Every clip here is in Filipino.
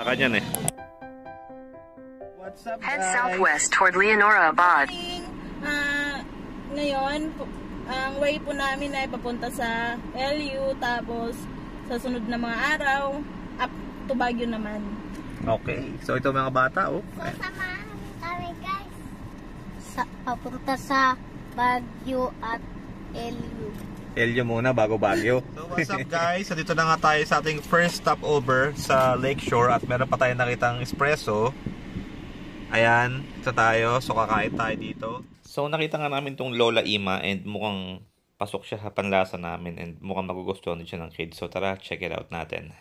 Kanyan eh. What's up, guys? Head southwest toward Leonora Abad. Ngayon, ang way po namin ay papunta sa LU, tapos sa sunod na mga araw, up to Baguio naman. Okay, so ito mga bata, oh. So, samahan kami guys. Papunta sa Baguio at LU. LU muna bago Baguio. So what's up guys? So dito na nga tayo sa ating first stopover sa Lakeshore at meron pa tayong nakitang espresso. Ayan, ito tayo. So kakain tayo dito. So nakita nga namin tong Lola Ima and mukhang pasok siya sa panlasa namin and mukhang magugustuhan din siya ng kids. So tara, check it out natin.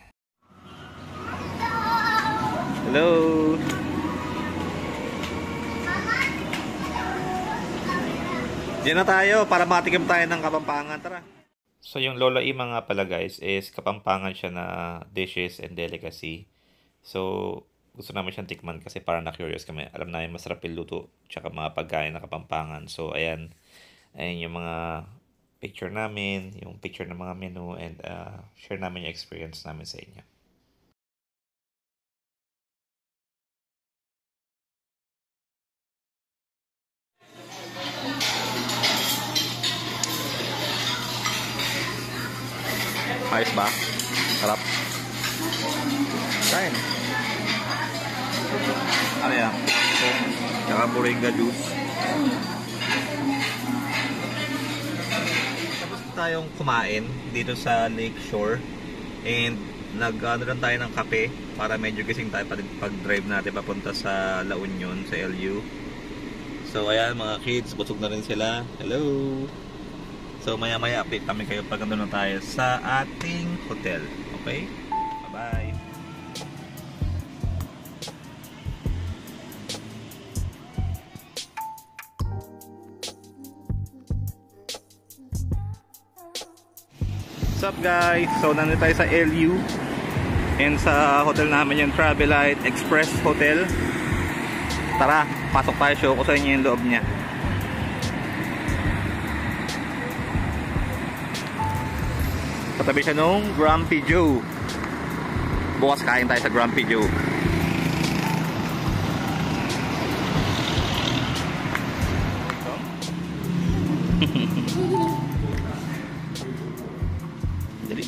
Hello! Diyan na tayo para matikim tayo ng Kapampangan. Tara! So yung Lola Ima nga pala guys is Kapampangan siya na dishes and delicacy. So gusto namin siyang tikman kasi parang na-curious kami. Alam namin masarap yung luto tsaka mga pagkain ng Kapampangan. So ayan, ayan yung mga picture namin, yung picture ng mga menu and share namin yung experience namin sa inyo. Ayos ba? Sarap? Kain. Ano yan? Tsaka moringa juice. Tapos tayong kumain dito sa Lakeshore. And nag-ano lang tayo ng kape para medyo gising tayo pag-drive natin papunta sa La Union, sa LU. So ayan mga kids, busog na rin sila. Hello! So maya-maya update kami kayo pag nandun na tayo sa ating hotel. Okay? Bye-bye! What's up guys? So nandito tayo sa LU and sa hotel namin yung Travelite Express Hotel. Tara, pasok tayo, show ko sa inyo yung loob niya. Katabi siya nung Grumpy Joe. Bukas kain tayo sa Grumpy Joe. Jadi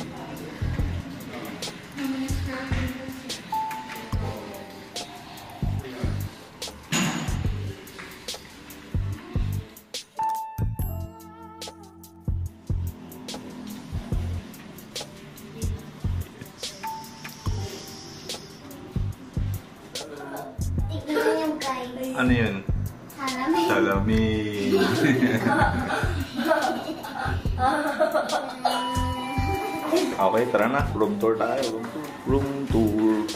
ano yun? Salamin. Salamin. Okay, tara na. Room tour tayo. Room tour.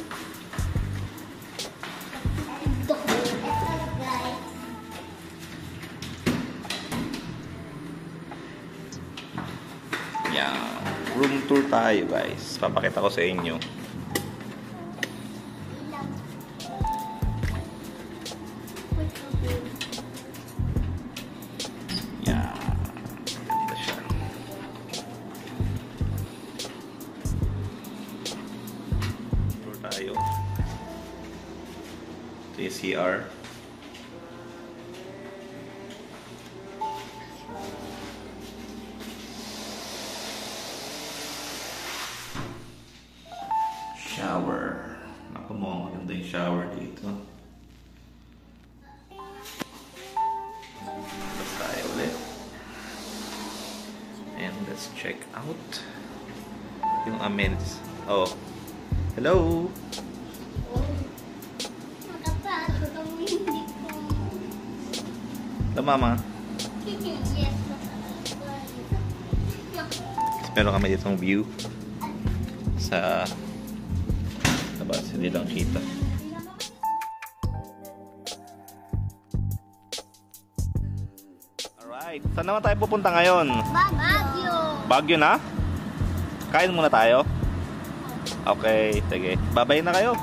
Yeah. Room tour tayo guys. Papakita ko sa inyo. Ito yung CR. Shower. Naku mo, maganda yung shower dito. Tapos tayo ulit. And let's check out yung amenities. Oh, hello! Hello, Mama. Meron kami ditong view sa labas, hindi lang kita. Alright, saan naman tayo pupunta ngayon? Baguio. Baguio na? Kain muna tayo? Okay, sige. Babay na kayo.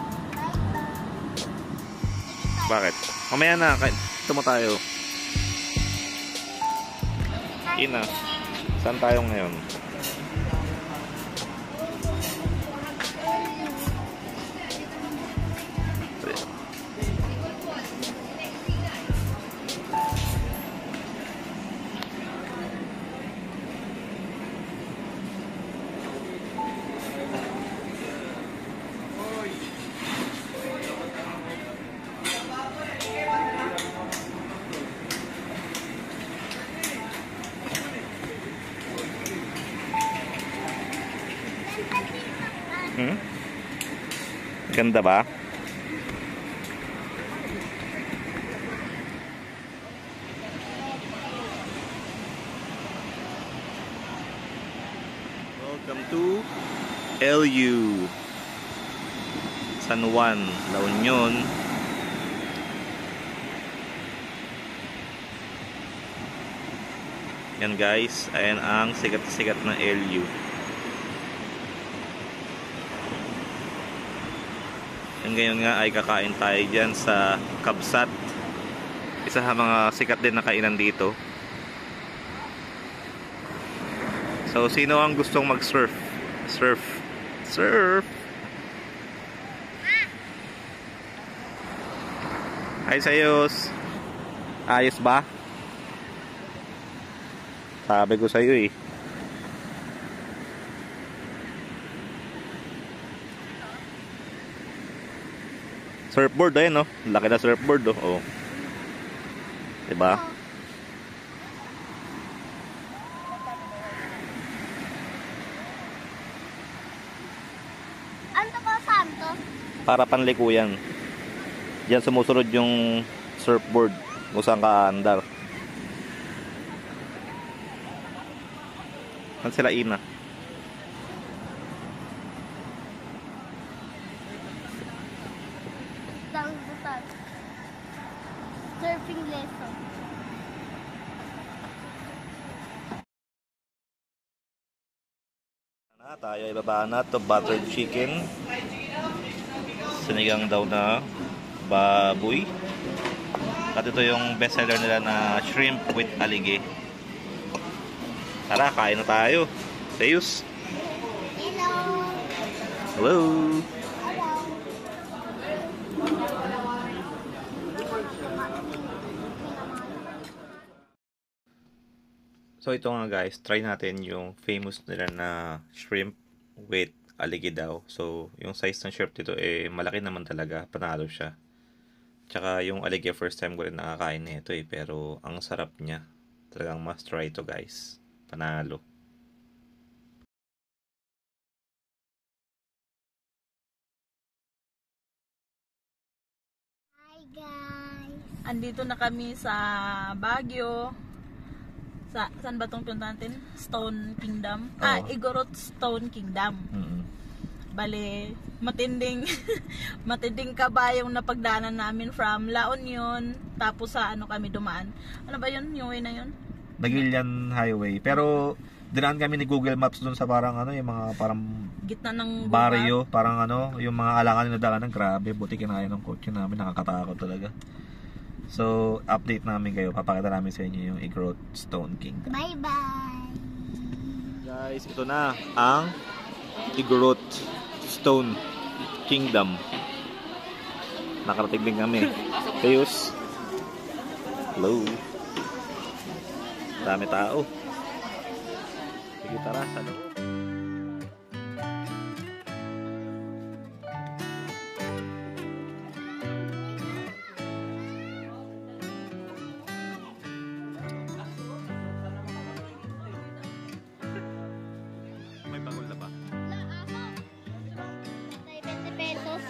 Bakit? Mamaya na, ito mo tayo. Ina, saan tayo ngayon? Ganda ba? Welcome to LU San Juan, La Union. Yan guys, ayan ang sikat-sikat na LU. Yan, ngayon nga ay kakain tayo dyan sa Kabsat. Isa sa mga sikat din na kainan dito. So, sino ang gustong mag-surf? Surf! Ay, sayos! Ayos ba? Sabi ko sa'yo eh. Surfboard ayun, no? Laki na surfboard, oh. Diba? Ano to ko, Santo? Para panlikuyan. Diyan sumusunod yung surfboard kung saan ka andar. Saan sila Ina? Surfing lesson. Tayo ay babaan na to buttered chicken. Sinigang daw na baboy. At ito yung best seller nila na shrimp with alige. Tara, kain na tayo. Sayus. Hello. Hello. So ito nga guys, try natin yung famous nila na shrimp with alige daw. So yung size ng shrimp dito eh malaki naman talaga, panalo siya. Tsaka yung alige first time ko rin nakakain nito eh, pero ang sarap niya. Talagang must try ito guys. Panalo. Hi guys. Andito na kami sa Baguio. Saan ba itong punta natin? Stone Kingdom? Igorot Stone Kingdom. Bale, matinding matinding kabayong na pagdaanan namin from La Union. Tapos sa ano kami dumaan. Ano ba yun? Yung way na yun? Nagilian Highway. Pero dinaan kami ni Google Maps dun sa parang ano, yung mga parang Gitna ng barrio, parang ano, yung mga alangan na daanan, grabe, buti kinaya ng kotse namin, nakakatakot talaga. So, update namin kayo, papakita namin sa inyo yung Igorot Stone Kingdom. Bye-bye. Guys, ito na ang Igorot Stone Kingdom. Nakarating din kami. Teos. Hello. Dami tao. Sige, tara sa loob. May bagol na ba? 20 pesos.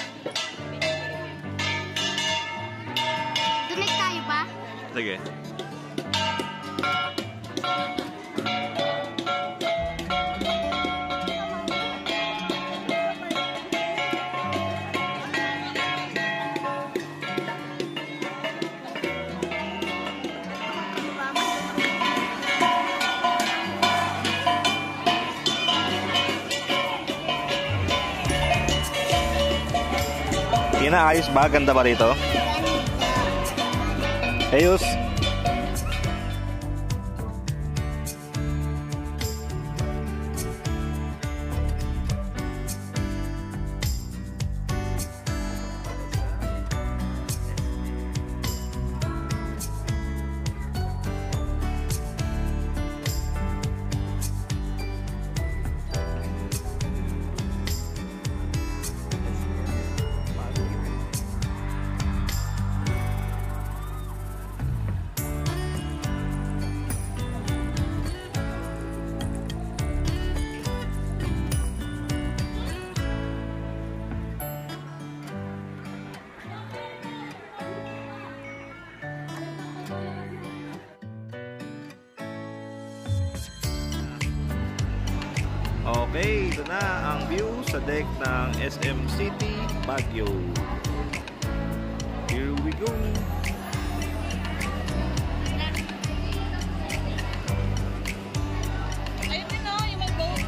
Dumig tayo ba? Sige. Ina, ayos ba? Ganda ba rito? Ayos. Okay, ito na ang view sa deck ng SM City, Baguio. Here we go. Ayun din no, yung may boat.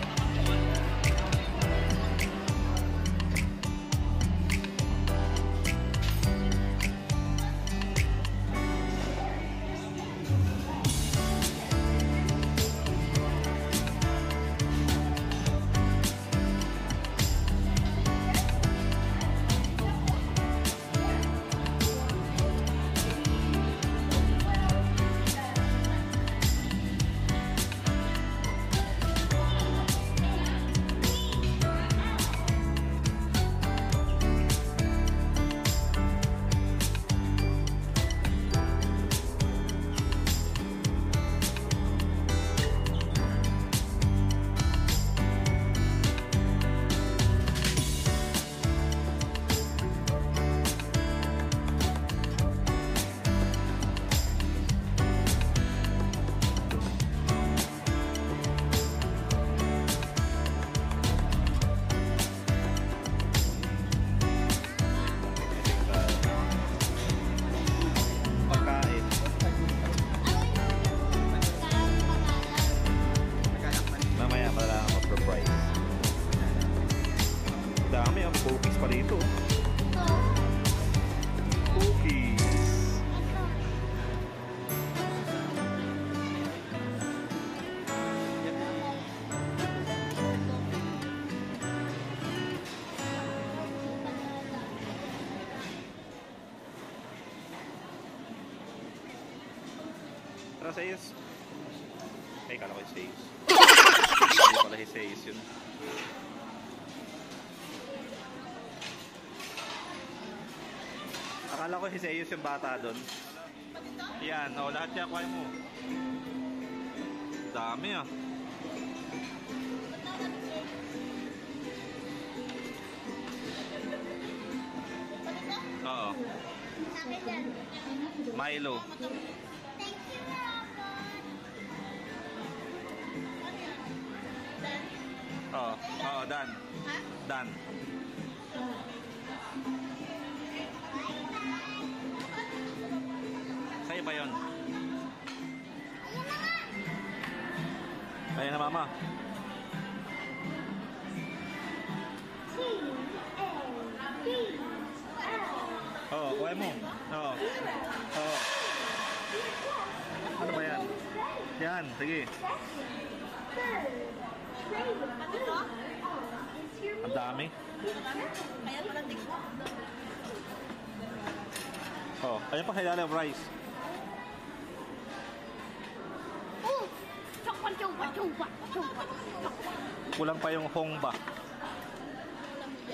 Pagkain. Mamaya pala ako mag-price. Dami ang cookies pa dito. Cookies. Tara, sayos. Ay, kala ko yung sayos. Hindi pala yung sayos yun. Akala ko si Zeus yung bata doon. Yan, lahat yan kuha mo. Dami ah. Oo. Milo. Oo, Dan. Dan. Sa'yo ba yun? Ayun na mama. Oo, kuha mo. Oo. Oo. Ano ba yan? Yan, sige. Ang dami. Oh, ayun pa kailangan ng rice. Kulang pa yung hongba.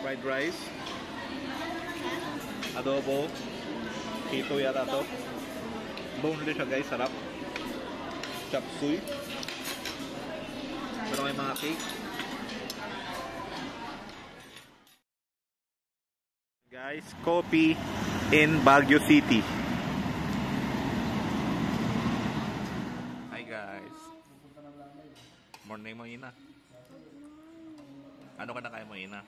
Fried rice. Adobo. Ito yata to. Boneless siya guys, sarap. Chop suey. Meron may mga cake. Guys, coffee in Baguio City. Hi guys. Morning mo ina. Ano ka na kaya mo ina?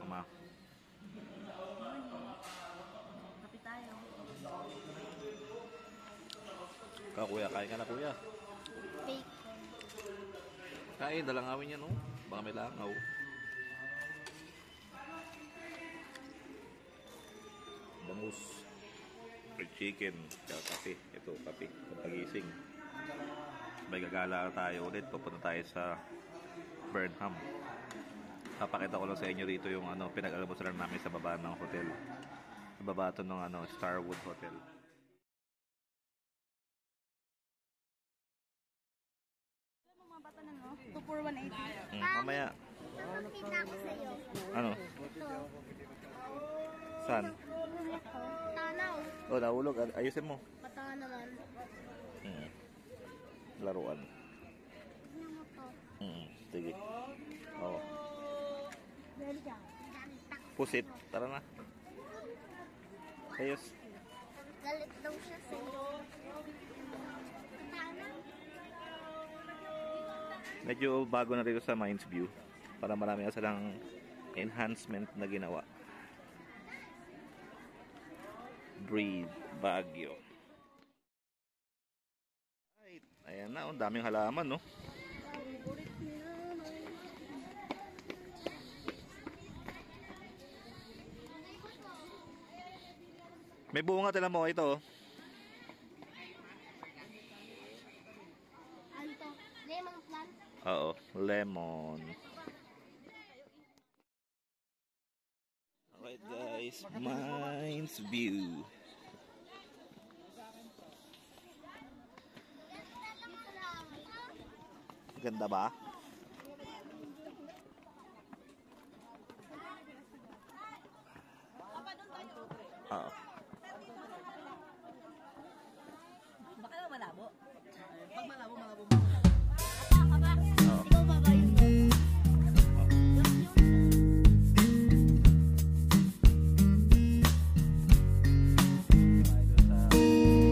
Mama. Kapi tayo. Kuya, kain ka na kuya. Kain, dalangawin yan, no? Baka may langaw. Bangus. Fried chicken. Kaya kape. Ito, kape. Pagising. May gagala tayo ulit. Pupunta tayo sa Burnham. Papakita ko lang sa inyo rito yung pinag-almusalan namin sa baba ng hotel. Sa baba ito ng Starwood Hotel. Bata na no? 2 for 180. Mamaya. Nakakita ko sa'yo. Ano? Ito. Saan? Tanaw. Oh, nahulog. Ayusin mo. Bata naman. Laruan. Tignan mo to. Sige. Oh. Ganda. Pusit. Tara na. Ayos. Galit daw siya sa'yo. Medyo bago na rito sa Mines View. Para marami na silang enhancement na ginawa. Breathe, Baguio. Right. Ayan na, ang daming halaman, no? May bunga tala mo ito, oh. Ano to? Lemon plant? Oo, lemon. Alright guys, Mines View. Ganda ba? Oo. Baka naman malabo. Pag malabo, malabo. Ikaw ba ba yun?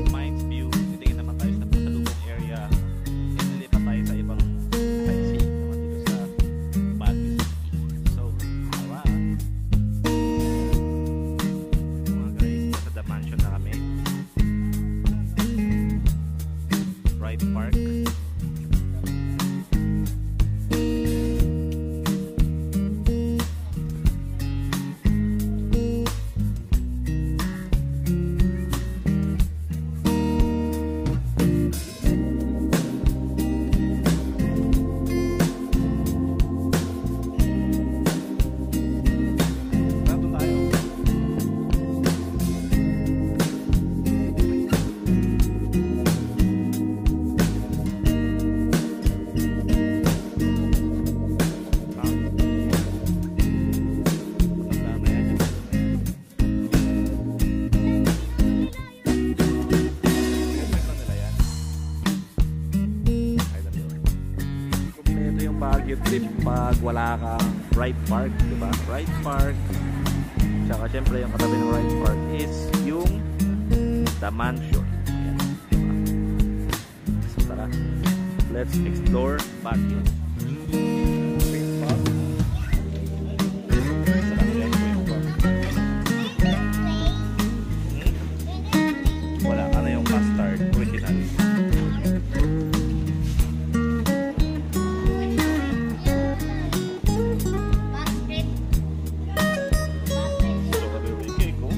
Mines View, titingin naman tayo sa pasalubong area. And nilipat tayo sa ibang sightseeing naman dito sa Baguio City. So, alright. Mga guys, nasa The Mansion na kami. Pride Park. Nandun tayo. Ha? Matanda na yan. Resort na nila yan. Ay, dali. Kompleto yung Baguio trip pag wala kang Pride Park, di ba? Pride Park. Tsaka syempre yung katabi ng Pride Park is yung The Mansion. Ayan, di ba? So tara, let's explore Baguio. Queen Pub. Sarap yan, Queen Pub. Wala ka na yung custard original. Basket. Strawberry cake, oh.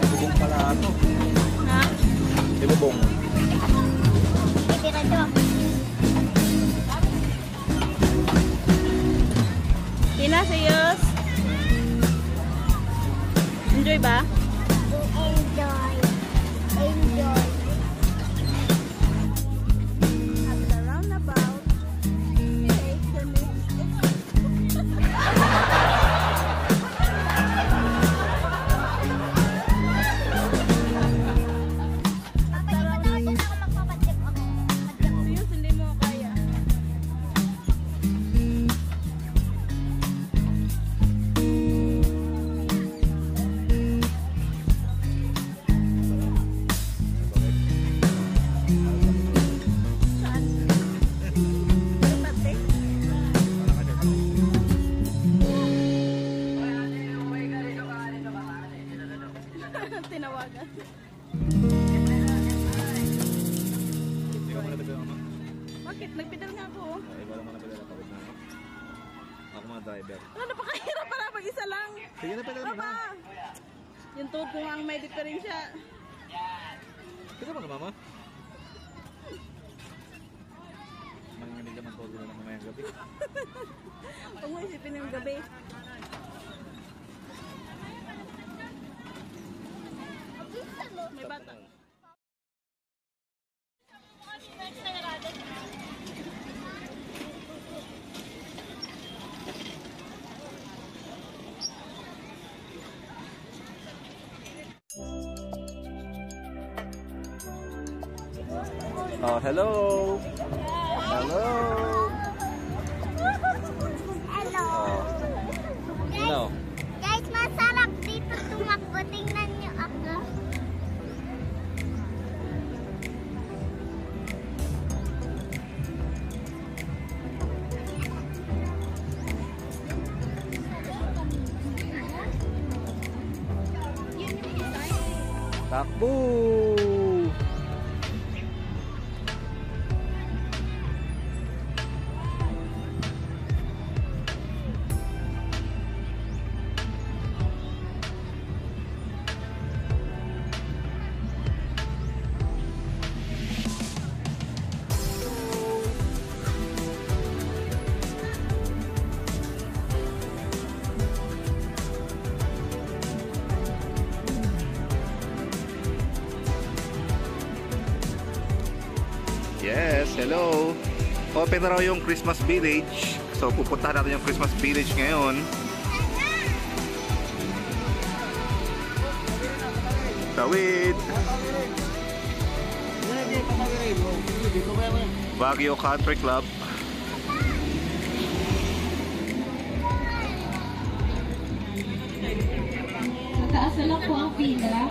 Bubong pala ito. Ha? Di bubong. Titira to. Tina, sayos. Enjoy ba? Enjoy. Enjoy. At the roundabout, take the next Papalipat ako ako magpapadyak ako. Sayos, hindi mo kaya. Saan? Batik? Tinawagan. Hindi ka muna nagpedal naman. Bakit? Nagpedal nga ako. Ay, wala mo nagpedal. Pagod na ako. Ako mga driver. Ano, napakahirap para mag-isa lang. Sige na, pedal mo Papa! na. Yung tuhod ko nga ang may diferensya. Pedal mo na, mama. Manginig ka masuot nila ng mamayang gabi. Huwag mo isipin yung gabi. May bata. Oh, hello! Hello! Hello. Hello! Guys, masarap dito tumakbo. Tingnan niyo ako. Takbo! Yes, hello. Open na raw yung Christmas Village. So pupuntahan natin yung Christmas Village ngayon. Tawid. Baguio Country Club. Nakaasa lang po ang pila.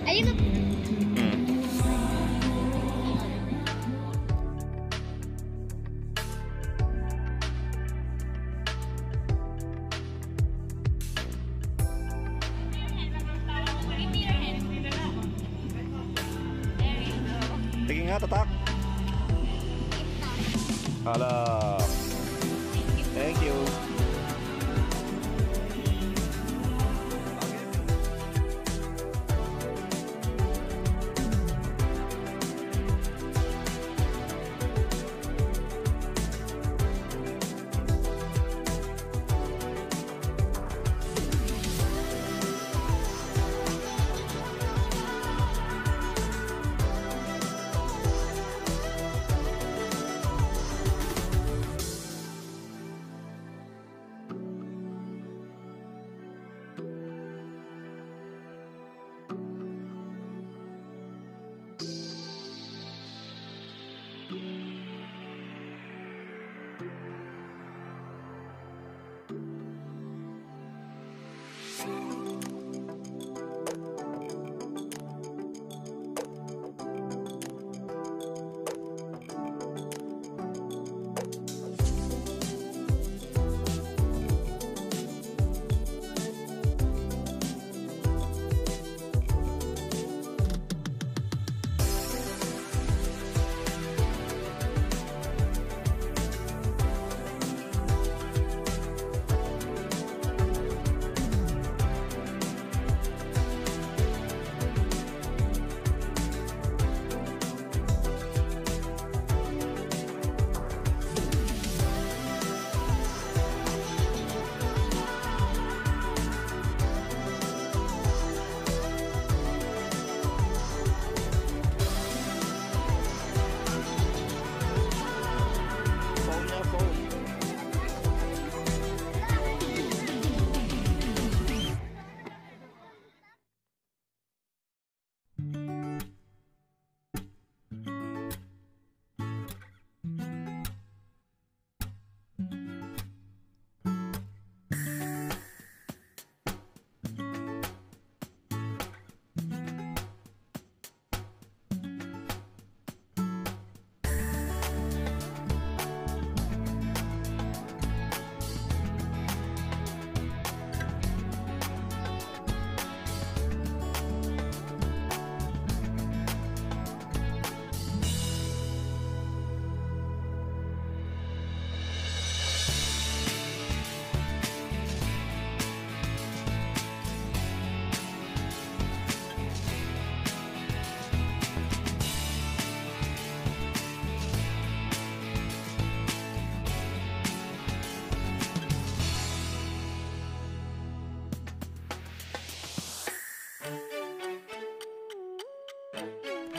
Ayun. Sige nga, tatak. Hala. Thank you.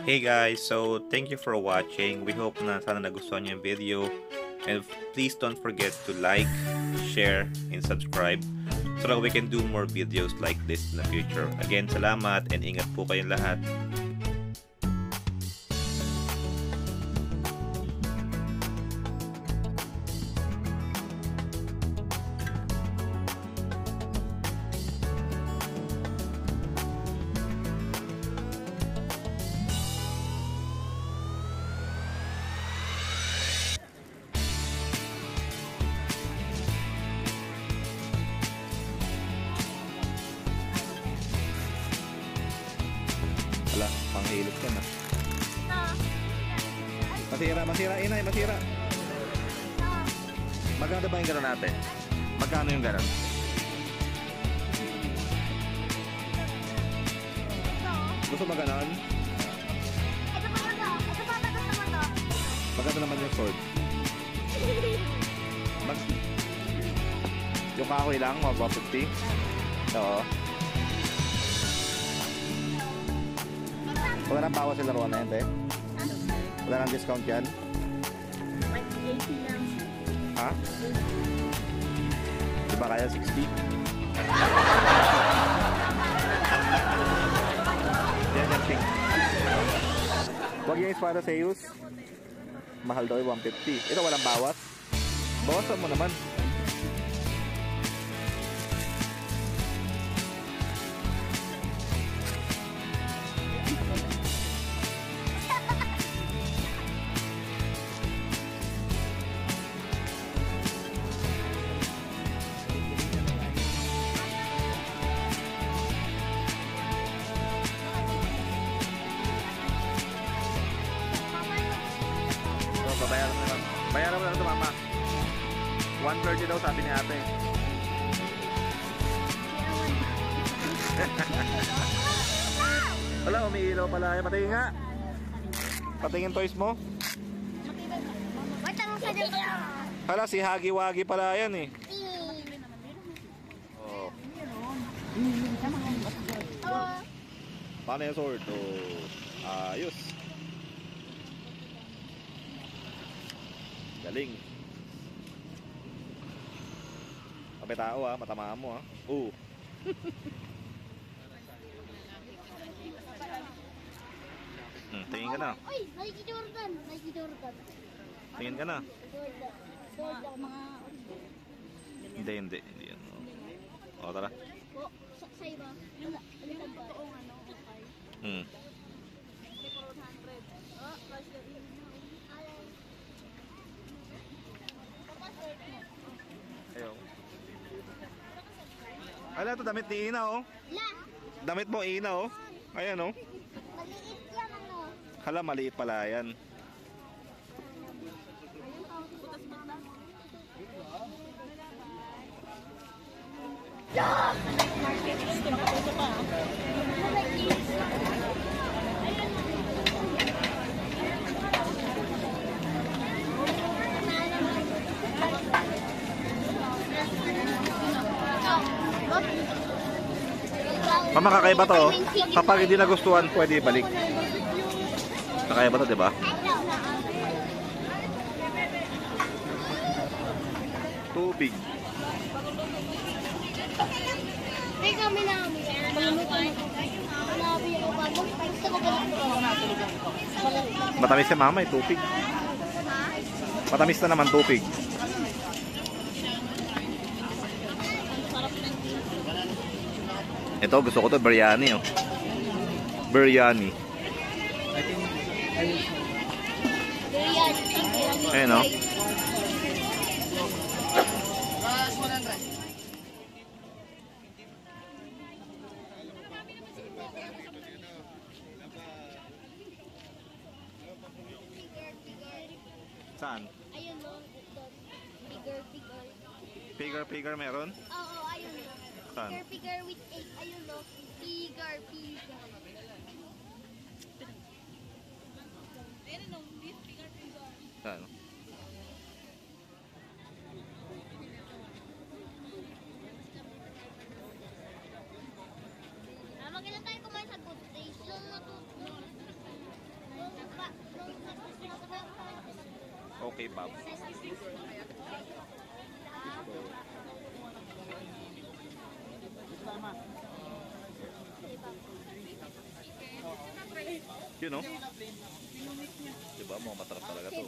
Hey guys, so thank you for watching. We hope na sana nagustuhan niyo yung video. And please don't forget to like, share, and subscribe so that we can do more videos like this in the future. Again, salamat and ingat po kayong lahat. Wala, panghilot ka na. Masira, inay, masira. Magkano ba yung gano'n natin? Magkano yung gano'n? Gusto ba gano'n? Magkano naman yung sword? Yung kahoy lang, mga 150? Oo. Wala nang bawas sa laruan na yun, te? Wala nang discount yan? Ha? Diba kaya 60? Yan, pink. Huwag yung espada Zeus. Mahal daw yung 150. Ito walang bawas. Bawasan mo naman. Bayaran mo na ito, mama. 130 daw sabi ni ate. Wala, umiilaw pala. Patingin nga. Patingin toys mo. Hala, si Hagi Wagi pala yan eh. Oh. Paano yung sword? Oh. Ayos. Galing. Kapit tao ha, matamaan mo ha. Tingin ka na. Uy, Nike Jordan. Nike Jordan. Tingin ka na. Jordan. Mga... Hindi yan. O, tara. Sa iba. Alitan ba? Oo, ano. Okay. Ayaw. Ala, ito damit ni Ina oh. Damit mo Ina oh. Ayan oh. Maliit yan ano. Hala, maliit pala yan. Mama, kakaiba to oh. Kapag hindi nagustuhan, pwede balik. Kakaiba to, diba? Tubig. May kami na kami. Matamis na mama, tubig. Matamis na naman tubig. Ito, gusto ko to, biryani oh. Biryani. Ayan oh. Saan? Ayun no, Figure meron? Oo, ayun no. Saan? Figure with 8, ayun no. Figure. Saan? Magkailan tayo kumain sa food station? Okay, Bob. You know? Diba? Mga masarap talaga to.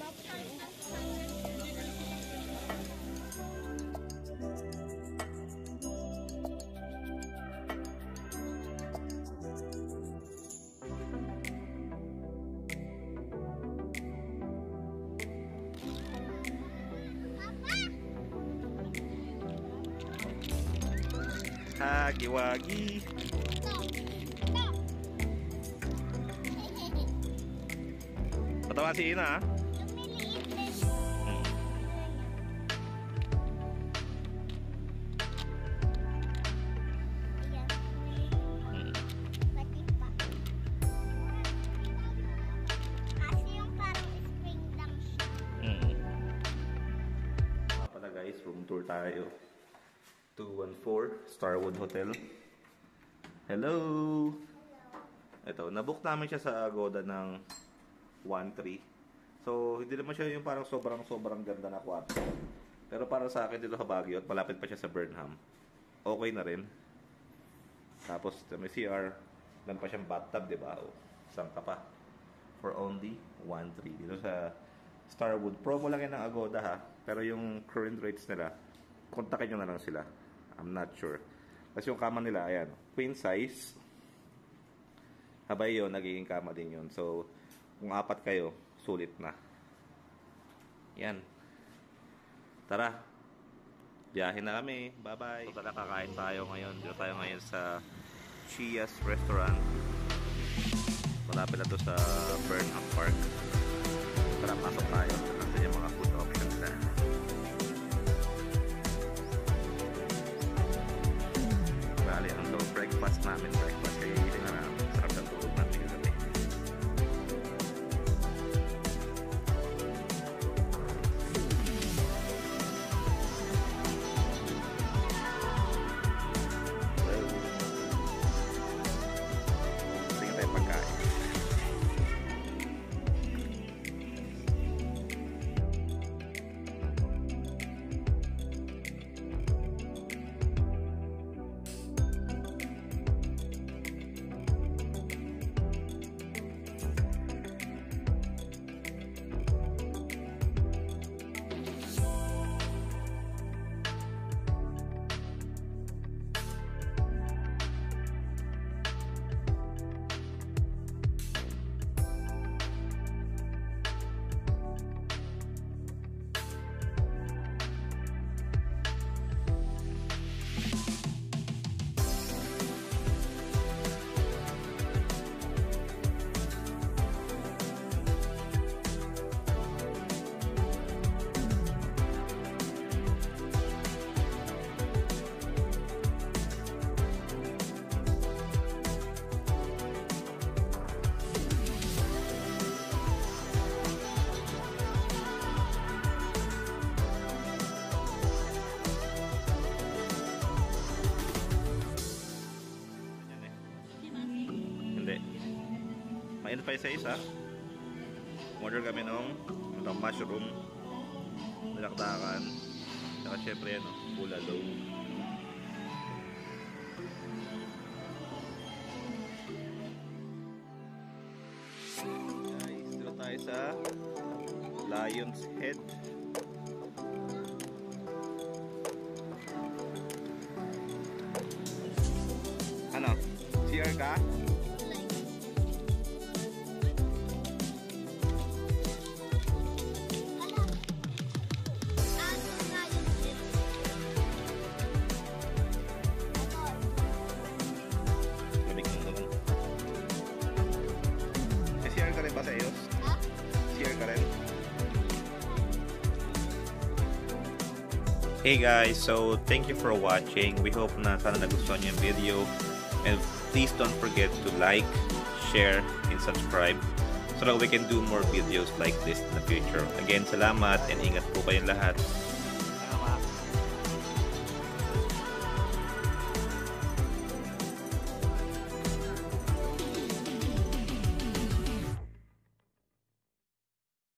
Hagi-wagi. Patawa si Ina, ha? Pala guys, room tour tayo. 214 Starwood Hotel. Hello! Ito, nabook namin siya sa Agoda ng 1-3. So, hindi naman siya yung parang sobrang ganda na kwarto. Pero para sa akin dito sa Baguio at malapit pa siya sa Burnham, okay na rin. Tapos, may CR. Dan pa siyang bathtub, di ba? O, isang ka pa. For only 1-3. Dito sa Starwood. Promo lang yan ng Agoda, ha? Pero yung current rates nila, kontakin nyo na lang sila. I'm not sure. Kasi yung kama nila, ayan, queen size. Habay yun, nagiging kama din yun. So, kung 4 kayo, sulit na. Yan. Tara. Biyahe na kami. Bye-bye. So, kakain tayo ngayon. Dito tayo ngayon sa Chia's Restaurant. Malapit na to sa Burnham Park. Tara, pasok tayo. Nandun yung mga food options na. Bali, ang low breakfast namin. Breakfast kayo hiling na namin. Sarap ng tulog namin kagabi. Tingnan tayo pagkain. Mainit pa sa isa. Order kami ng mushroom, nilakdakan, saka syempre yan, bulalo. Guys, dito tayo sa Lion's Head. Ano? CR ka? Hey guys, so thank you for watching. We hope na sana nagustuhan niyo yung video. And please don't forget to like, share, and subscribe so that we can do more videos like this in the future. Again, salamat and ingat po kayong lahat.